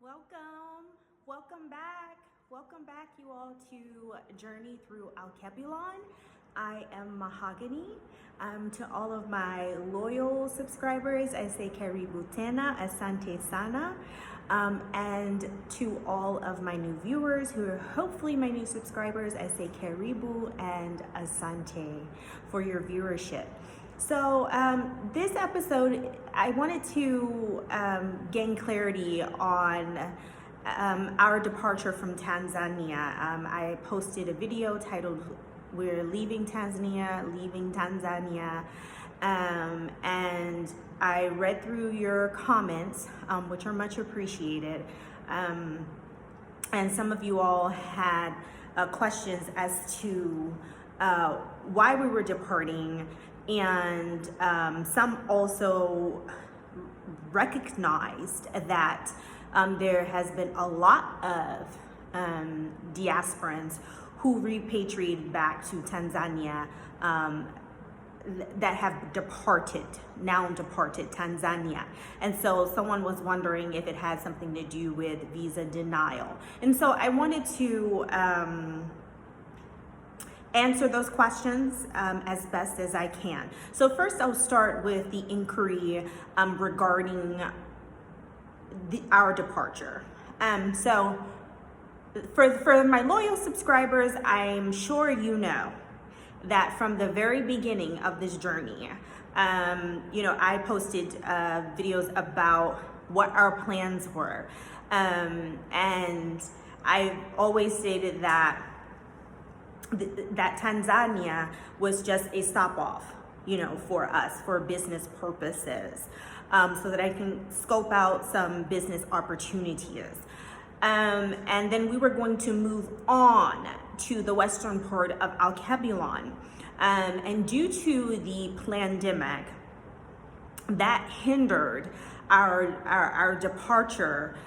Welcome back. Welcome back, you all, to Journey Through Alkebulan. I am Mahogany. To all of my loyal subscribers, I say Karibu Tena, Asante Sana. And to all of my new viewers who are hopefully my new subscribers, I say Karibu and Asante for your viewership. So this episode, I wanted to gain clarity on our departure from Tanzania. I posted a video titled "We're Leaving Tanzania, and I read through your comments, which are much appreciated. And some of you all had questions as to why we were departing, and some also recognized that there has been a lot of diasporans who repatriated back to Tanzania that have now departed Tanzania. And so someone was wondering if it had something to do with visa denial. And so I wanted to answer those questions as best as I can. So first I'll start with the inquiry regarding our departure. So for my loyal subscribers, I'm sure you know that from the very beginning of this journey, I posted videos about what our plans were. And I always stated that Tanzania was just a stop off, for us, for business purposes, so that I can scope out some business opportunities. And then we were going to move on to the western part of Alkebulan. And due to the pandemic, that hindered our departure.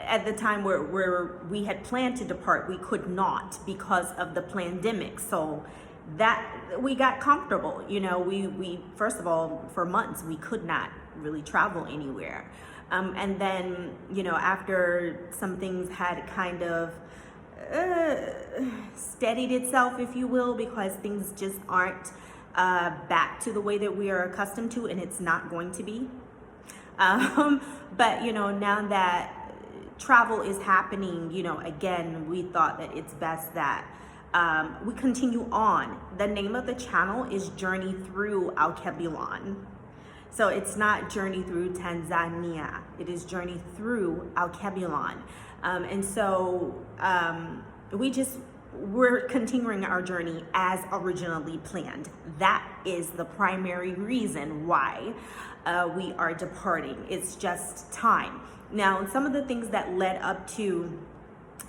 At the time where we had planned to depart, we could not because of the pandemic. So that we got comfortable. We first of all, for months, we could not really travel anywhere. And then, after some things had kind of steadied itself, if you will, because things just aren't back to the way that we are accustomed to, and it's not going to be. But, now that travel is happening, again, we thought that it's best that we continue on. The name of the channel is Journey Through Alkebulan. So it's not Journey Through Tanzania. It is Journey Through Alkebulan. And so we're continuing our journey as originally planned. That is the primary reason why we are departing. It's just time. Now, some of the things that led up to,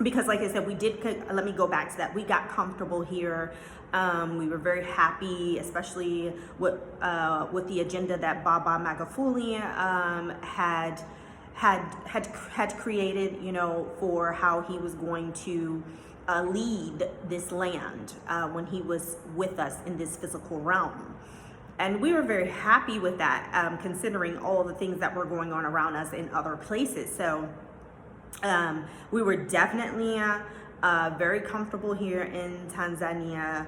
because like I said, let me go back to that. We got comfortable here. We were very happy, especially with the agenda that Baba Magufuli had created, for how he was going to lead this land when he was with us in this physical realm. And we were very happy with that, considering all the things that were going on around us in other places. So we were definitely very comfortable here in Tanzania,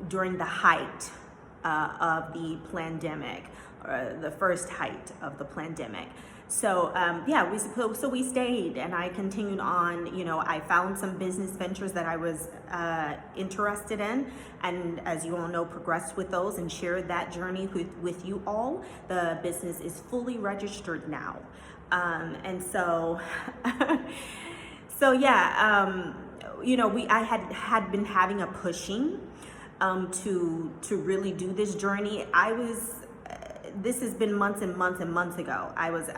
during the height of the pandemic, or the first height of the pandemic. So we stayed, and I continued on. I found some business ventures that I was interested in, and as you all know, progressed with those and shared that journey with you all. The business is fully registered now, and so I had been having a pushing to really do this journey. This has been months and months and months ago. I was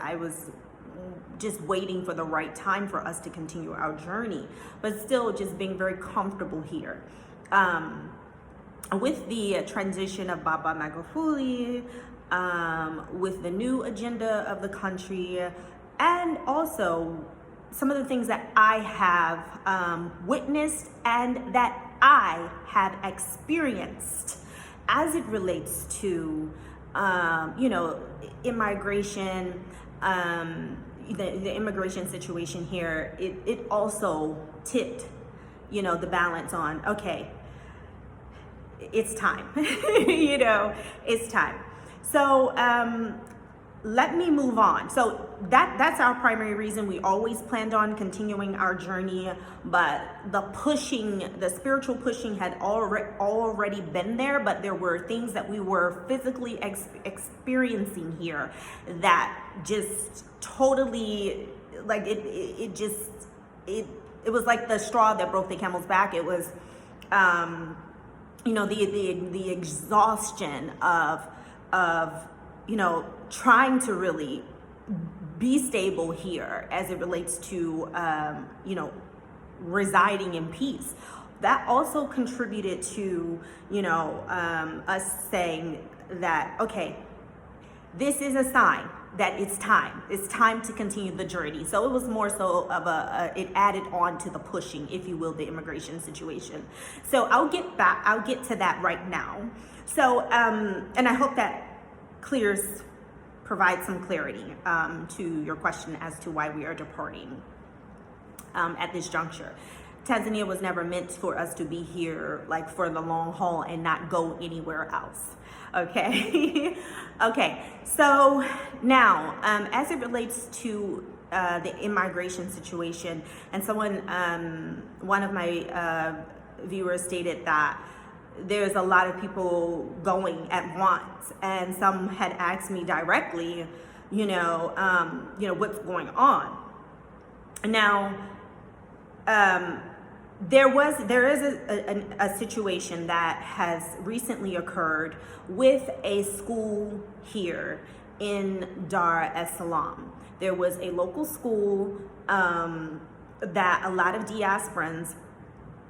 just waiting for the right time for us to continue our journey, but still just being very comfortable here. With the transition of Baba Magufuli, with the new agenda of the country, and also some of the things that I have witnessed and that I have experienced as it relates to immigration the immigration situation here, it also tipped, the balance on, okay, it's time, it's time. So let me move on. So that's our primary reason. We always planned on continuing our journey, but the spiritual pushing had already been there, but there were things that we were physically experiencing here that just totally, like, it was like the straw that broke the camel's back. It was the exhaustion of trying to really be stable here as it relates to residing in peace. That also contributed to us saying that, okay, this is a sign that it's time to continue the journey. So it was more so of it added on to the pushing, if you will, the immigration situation. So I'll get to that right now. So and I hope that provides some clarity to your question as to why we are departing at this juncture. Tanzania was never meant for us to be here like for the long haul and not go anywhere else. Okay. Okay. So now, as it relates to the immigration situation, and one of my viewers stated that there's a lot of people going at once, and some had asked me directly, what's going on. Now, there is a situation that has recently occurred with a school here in Dar es Salaam. There was a local school that a lot of diasporans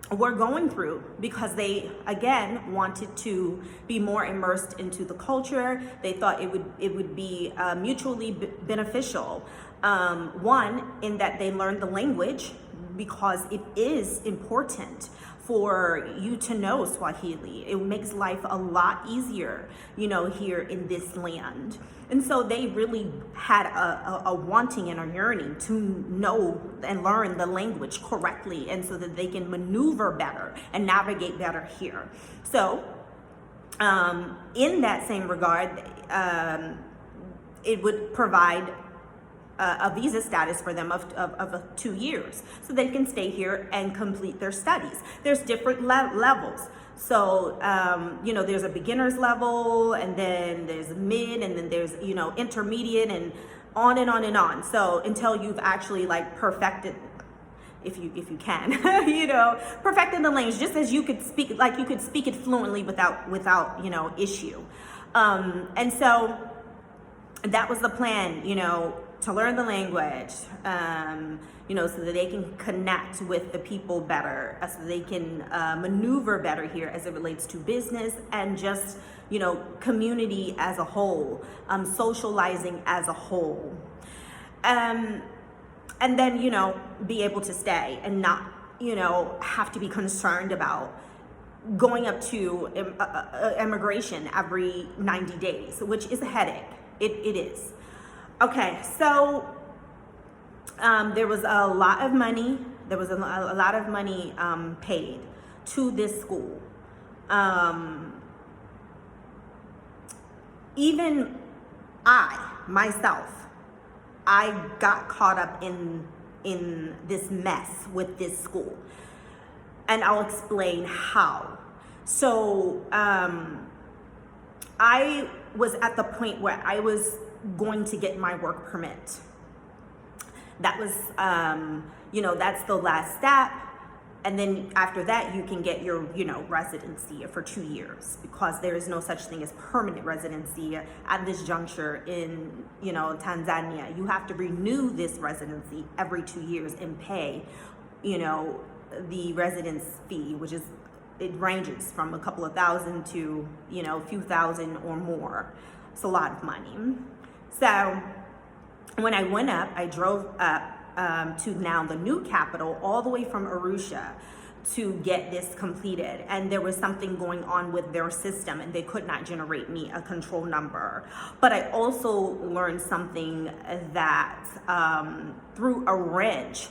were going through because they, again, wanted to be more immersed into the culture. They thought it would be mutually beneficial. One, in that they learned the language, because it is important for you to know Swahili. It makes life a lot easier, here in this land. And so they really had a wanting and a yearning to know and learn the language correctly, and so that they can maneuver better and navigate better here. So in that same regard, it would provide a visa status for them of 2 years, so they can stay here and complete their studies. There's different levels. So, there's a beginner's level, and then there's mid, and then there's, intermediate, and on and on and on. So until you've actually perfected, if you can, perfected the language, just as you could speak it fluently without issue. And so that was the plan, to learn the language, so that they can connect with the people better, so they can maneuver better here as it relates to business and just, community as a whole, socializing as a whole. And then, be able to stay and not, have to be concerned about going up to immigration every 90 days, which is a headache. It is. Okay, so there was a lot of money. There was a lot of money paid to this school. Even myself, I got caught up in this mess with this school, and I'll explain how. So I was at the point where I was going to get my work permit. That was, that's the last step. And then after that, you can get your, residency for 2 years, because there is no such thing as permanent residency at this juncture in, Tanzania. You have to renew this residency every 2 years and pay, the residence fee, which is, it ranges from a couple of thousand to, a few thousand or more. It's a lot of money. So when I went up, I drove up to now the new capital, all the way from Arusha to get this completed, and there was something going on with their system and they could not generate me a control number. But I also learned something that threw a wrench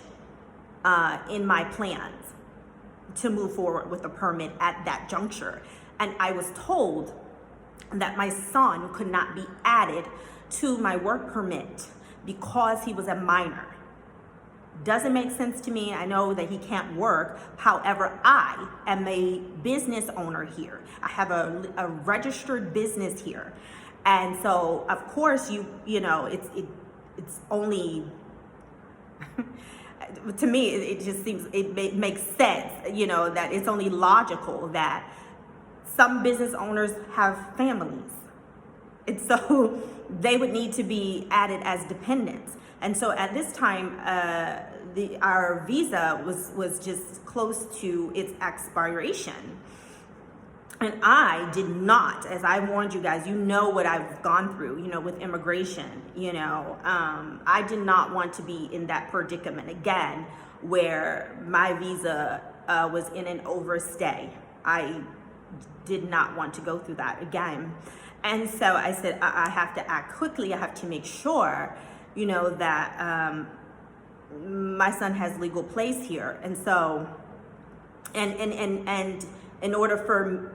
in my plans to move forward with a permit at that juncture. And I was told that my son could not be added to my work permit because he was a minor. Doesn't make sense to me. I know that he can't work. However, I am a business owner here. I have a registered business here. And so of course you know, it's only to me, it just seems, it makes sense, you know, that it's only logical that some business owners have families. And so they would need to be added as dependents. And so at this time, our visa was just close to its expiration. And I did not, as I warned you guys, you know what I've gone through, you know, with immigration, you know, I did not want to be in that predicament again, where my visa was in an overstay. I did not want to go through that again. And so I said, I have to act quickly. I have to make sure, you know, that my son has legal place here. And so, and in order for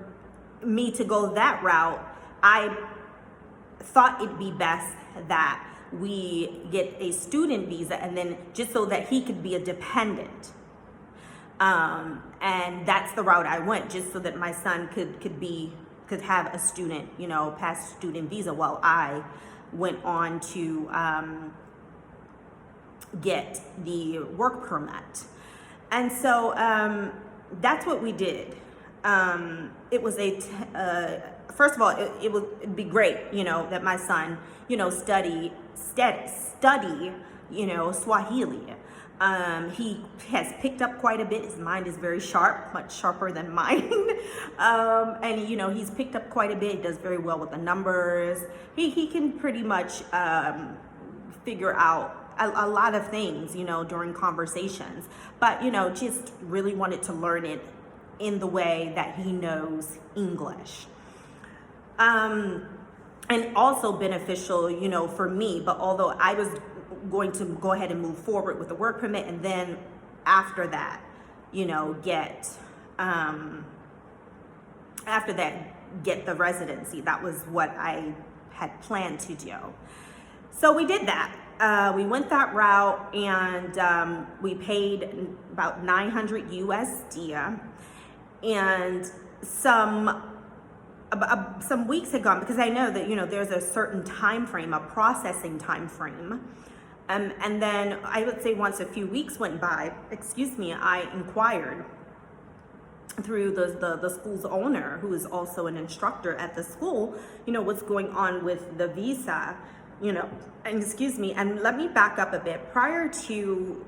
me to go that route, I thought it'd be best that we get a student visa, and then just so that he could be a dependent. And that's the route I went, just so that my son could have a student, you know, pass student visa, while I went on to get the work permit. And so that's what we did. It was first of all, it'd be great, you know, that my son, you know, study, you know, Swahili. He has picked up quite a bit. His mind is very sharp, much sharper than mine. And, you know, he's picked up quite a bit. He does very well with the numbers. He can pretty much figure out a lot of things, you know, during conversations. But, you know, just really wanted to learn it in the way that he knows English. And also beneficial, you know, for me, but although I was going to go ahead and move forward with the work permit, and then after that, you know, get the residency. That was what I had planned to do. So we did that. We went that route, and we paid about 900 USD. And some weeks had gone, because I know that, you know, there's a certain time frame, a processing time frame. And then I would say once a few weeks went by, I inquired through the school's owner, who is also an instructor at the school, you know, what's going on with the visa, you know, and let me back up a bit. Prior to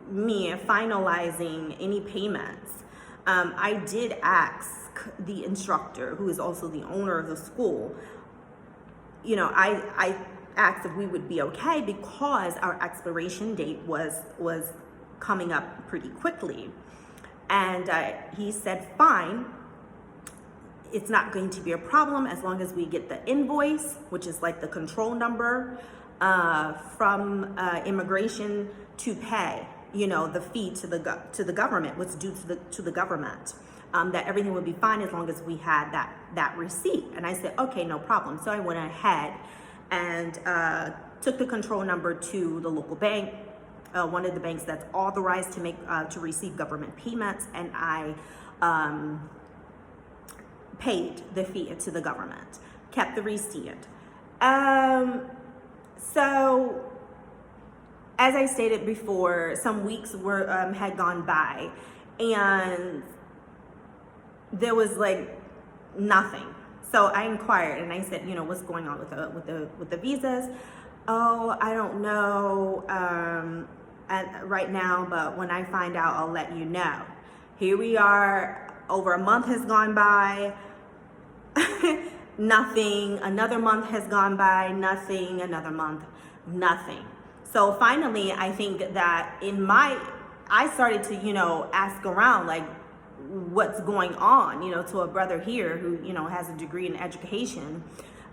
me finalizing any payments, I did ask the instructor, who is also the owner of the school, you know, I asked if we would be okay, because our expiration date was coming up pretty quickly. And he said, fine, it's not going to be a problem as long as we get the invoice, which is like the control number from immigration, to pay, you know, the fee to the government, what's due to the government. That everything would be fine as long as we had that receipt. And I said, okay, no problem. So I went ahead and took the control number to the local bank, one of the banks that's authorized to receive government payments, and I paid the fee to the government, kept the receipt. So as I stated before, some weeks had gone by, and there was like nothing. So I inquired, and I said, you know, what's going on with the visas? Oh, I don't know right now, but when I find out, I'll let you know. Here we are, over a month has gone by, nothing. Another month has gone by, nothing. Another month, nothing. So finally, I think that in my I started to, ask around, like, what's going on, to a brother here who, has a degree in education.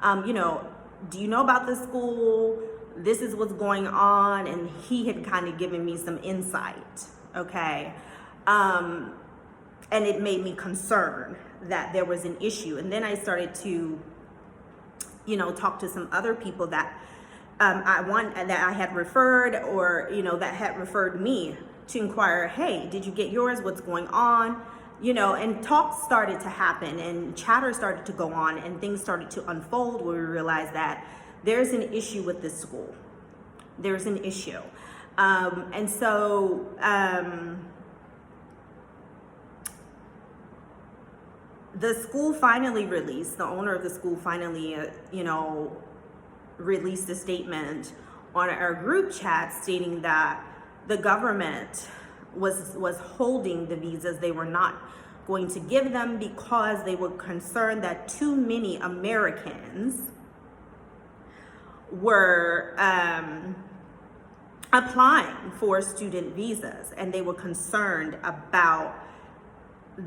Do you know about this school? This is what's going on. And he had kind of given me some insight. Okay. And it made me concerned that there was an issue. And then I started to, talk to some other people that that I had referred, or, that had referred me, to inquire, hey, did you get yours? What's going on? And talks started to happen, and chatter started to go on, and things started to unfold, where we realized that there's an issue with this school. There's an issue. And so, the school finally released, the owner of the school finally, released a statement on our group chat stating that the government was holding the visas. They were not going to give them because they were concerned that too many Americans were applying for student visas, and they were concerned about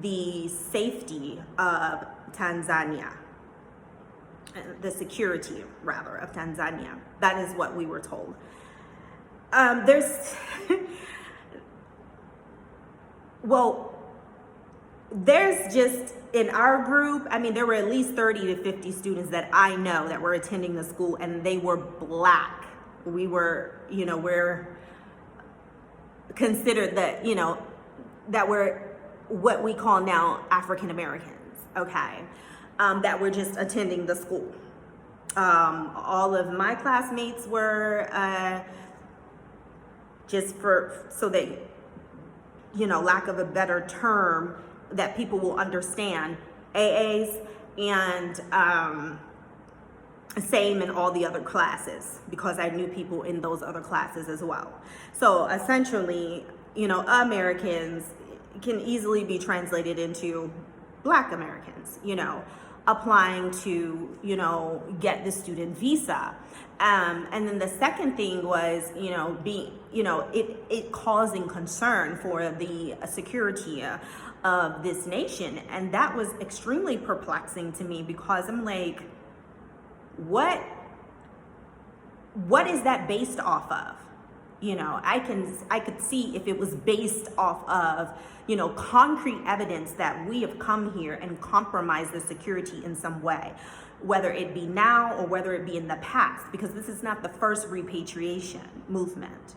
the safety of Tanzania, the security rather of Tanzania. That is what we were told. There's just, in our group, there were at least 30 to 50 students that I know that were attending the school, and they were Black. We were, we're considered that we're what we call now African Americans, okay, that were just attending the school. All of my classmates were so they, lack of a better term that people will understand, AAs, and same in all the other classes, because I knew people in those other classes as well. So essentially, Americans can easily be translated into Black Americans, applying to, get the student visa. And then the second thing was, it causing concern for the security of this nation. And that was extremely perplexing to me, because I'm like, what is that based off of? I could see if it was based off of, concrete evidence that we have come here and compromised the security in some way, whether it be now or whether it be in the past, because this is not the first repatriation movement.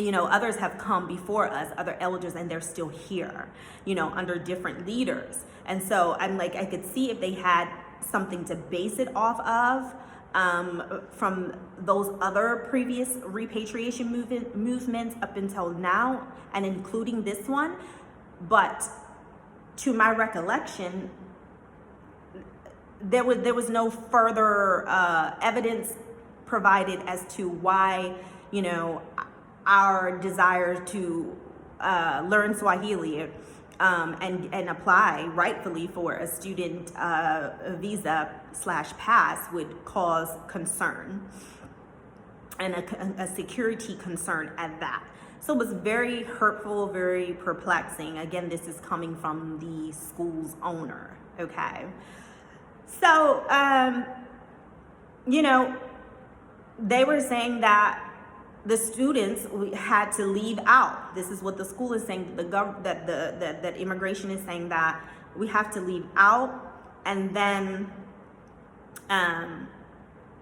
Others have come before us, other elders, and they're still here, under different leaders. And so I'm like, I could see if they had something to base it off of, from those other previous repatriation movements up until now, and including this one. But to my recollection, there was no further evidence provided as to why, our desire to learn Swahili and apply rightfully for a student visa / pass would cause concern, and a security concern at that. So it was very hurtful, very perplexing. Again, this is coming from the school's owner, okay? So, they were saying that the students had to leave out. This is what the school is saying. That immigration is saying that we have to leave out, and then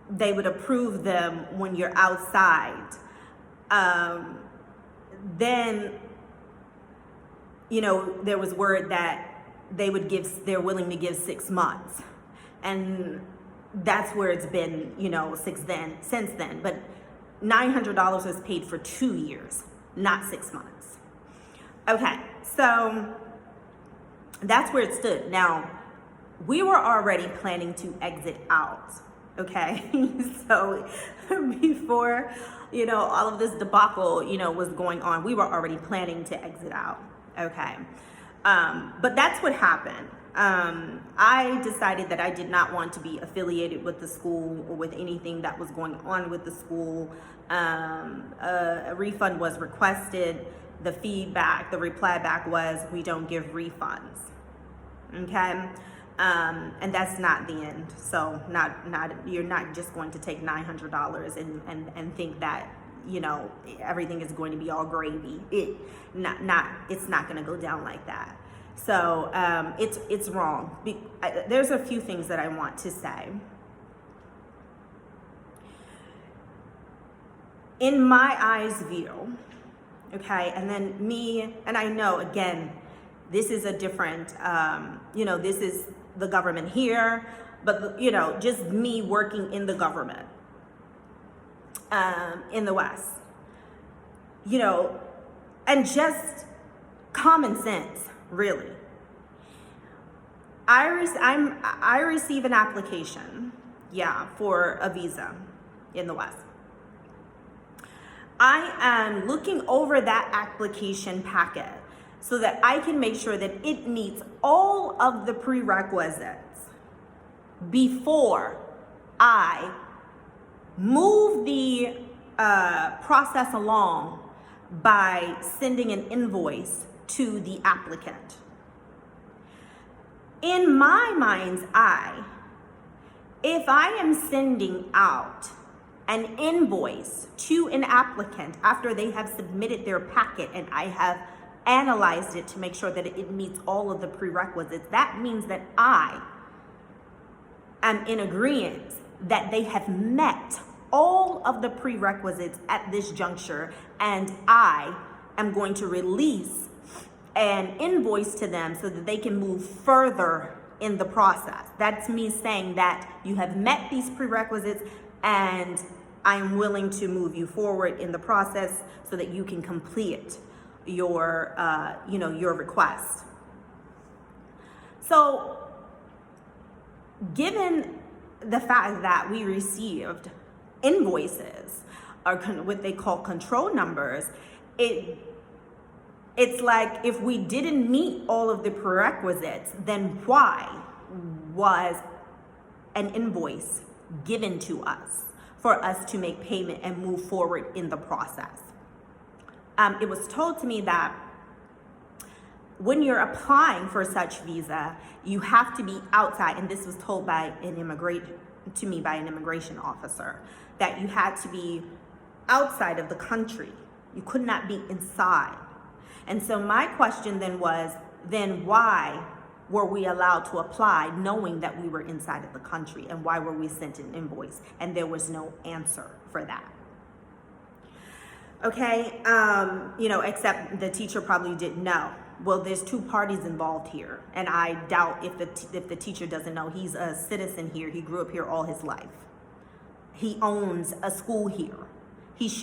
they would approve them when you're outside. Then, there was word that they're willing to give 6 months, and that's where it's been, since then. But $900 was paid for 2 years, not 6 months. Okay, so that's where it stood. Now, we were already planning to exit out, okay? So before, all of this debacle, was going on, we were already planning to exit out, okay? But that's what happened. I decided that I did not want to be affiliated with the school or with anything that was going on with the school. A refund was requested. The reply back was, we don't give refunds. Okay. And that's not the end. So you're not just going to take $900 and think that, everything is going to be all gravy. It's not going to go down like that. So it's wrong. There's a few things that I want to say. In my eyes view, okay, and then me, and I know, again, this is a different, this is the government here, but, just me working in the government in the West, and just common sense, really. I receive an application, for a visa in the West. I am looking over that application packet so that I can make sure that it meets all of the prerequisites before I move the process along by sending an invoice to the applicant. In my mind's eye, if I am sending out an invoice to an applicant after they have submitted their packet and I have analyzed it to make sure that it meets all of the prerequisites, that means that I am in agreement that they have met all of the prerequisites at this juncture, and I am going to release an invoice to them so that they can move further in the process. That's me saying that you have met these prerequisites and I'm willing to move you forward in the process so that you can complete your request. So, given the fact that we received invoices or what they call control numbers, it's like if we didn't meet all of the prerequisites, then why was an invoice given to us for us to make payment and move forward in the process? It was told to me that when you're applying for such visa, you have to be outside, and this was told by an immigration officer, that you had to be outside of the country. You could not be inside. And so my question then was, then why were we allowed to apply knowing that we were inside of the country, and why were we sent an invoice? And there was no answer for that. Okay, except the teacher probably didn't know. Well, there's two parties involved here, and I doubt if the teacher doesn't know. He's a citizen here. He grew up here all his life. He owns a school here.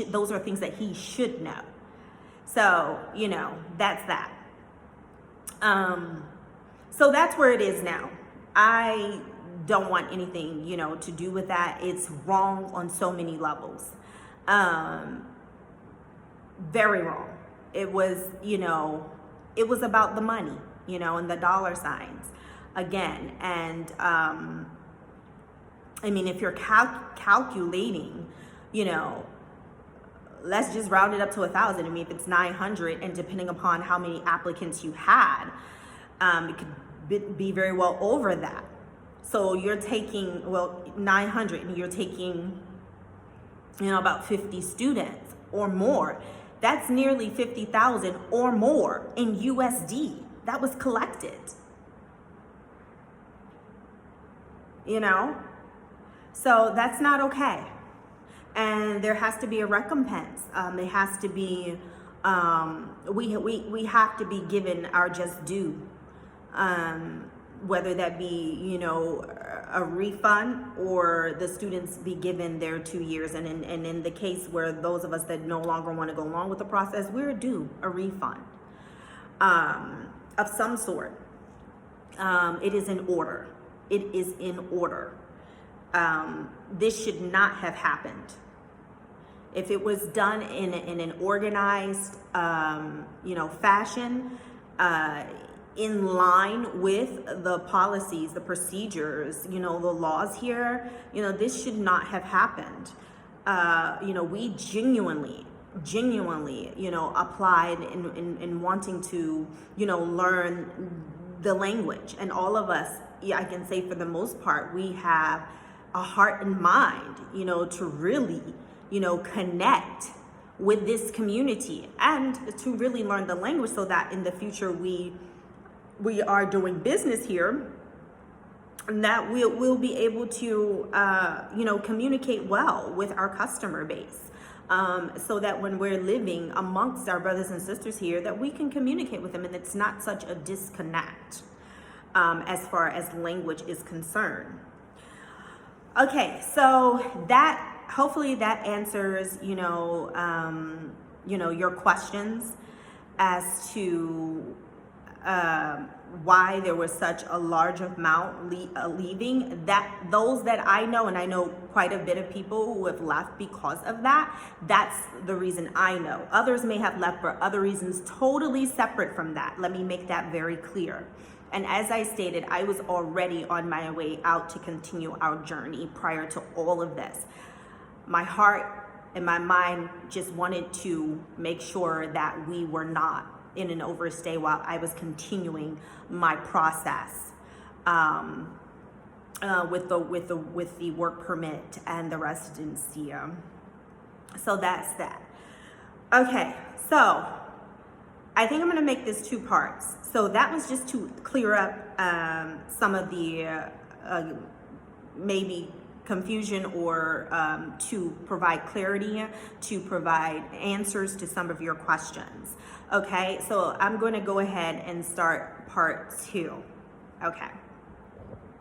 Those are things that he should know. So, that's that. So that's where it is now. I don't want anything, to do with that. It's wrong on so many levels. Very wrong. It was, it was about the money, and the dollar signs again. And, if you're calculating, let's just round it up to 1,000. If it's 900, and depending upon how many applicants you had, it could be very well over that. So you're taking, 900, and you're taking, about 50 students or more. That's nearly 50,000 or more in USD that was collected. So that's not okay. And there has to be a recompense. It has to be, we have to be given our just due. Whether that be, a refund, or the students be given their 2 years. And in the case where those of us that no longer want to go along with the process, we're due a refund of some sort. It is in order. It is in order. This should not have happened. If it was done in an organized, fashion, in line with the policies, the procedures, the laws here, this should not have happened. We genuinely, applied in wanting to, learn the language. And all of us, I can say for the most part, we have a heart and mind, to really, connect with this community and to really learn the language so that in the future we are doing business here, and that we'll be able to, communicate well with our customer base. So that when we're living amongst our brothers and sisters here, that we can communicate with them and it's not such a disconnect as far as language is concerned. Okay, so hopefully that answers, your questions as to why there was such a large amount leaving. Those that I know, and I know quite a bit of people who have left because of that, that's the reason I know. Others may have left for other reasons totally separate from that. Let me make that very clear. And as I stated, I was already on my way out to continue our journey prior to all of this. My heart and my mind just wanted to make sure that we were not in an overstay while I was continuing my process with the work permit and the residency. So that's that. Okay, so I think I'm going to make this 2 parts. So that was just to clear up some of the maybe confusion, or to provide clarity, to provide answers to some of your questions. Okay, so I'm going to go ahead and start part 2. Okay.